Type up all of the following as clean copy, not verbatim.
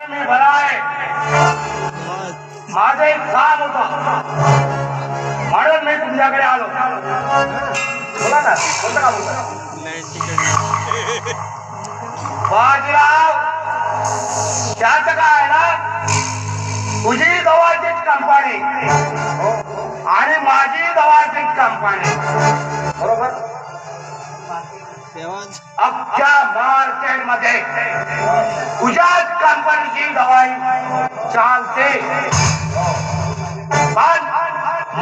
मी बरा आहे. माझं एक काम होतं म्हणून मी तुमच्याकडे आलो. बोला ना, कोणतं काम होतं? बाजीराव, त्याचं काय आहे ना, तुझी जवळचीच कंपनी आणि माझी जवळचीच कंपनी, बरोबर? अख्ख्या मार्केटमध्ये तुझ्याच कंपनीची दवाई चालते, पण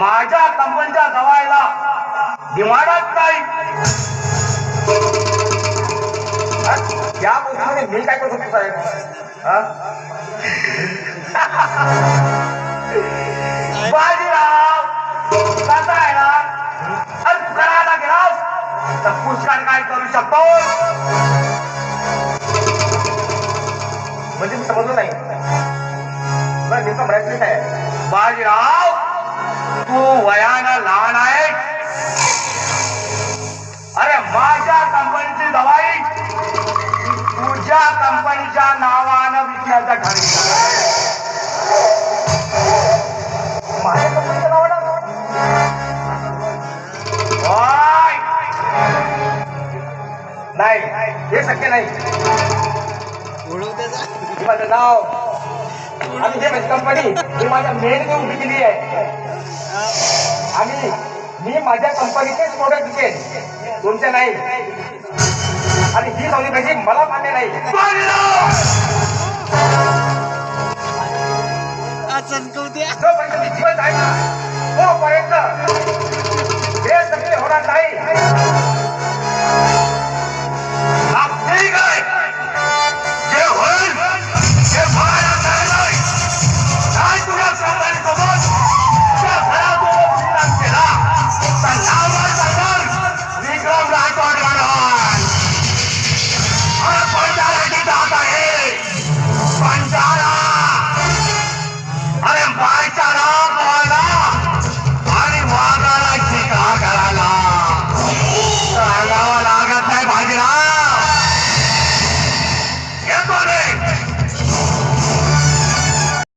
माझ्या कंपनीच्या दवाईला डिमांडच नाही. या गोष्टीमध्ये मी काय करू शकतो साहेब? बाजीराव, कसा आहे ना, करायला गेलास तर पुष्कळ काय करू शकतो. म्हणजे मी समजलो नाही. नेमका प्रयत्न काय आहे? बाजीराव, तू वयानं लहान आहे. अरे माझ्या कंपनीची दवाई तुझ्या कंपनीच्या नावानं विकण्याचं ठरवलं. माझ्या कंपनीच्या नावानं? नाही, हे शक्य नाही. माझं नाव आणि जे माझी कंपनी ही माझ्या मेन घेऊन विकली आहे आणि मी माझ्या कंपनीचेच प्रोडक्ट विकेन, तुमचे नाही. आणि ही सवली कशी मला मान्य नाही. जोपर्यंत मी जीवन आहे ना तोपर्यंत हे सगळे होणार नाही.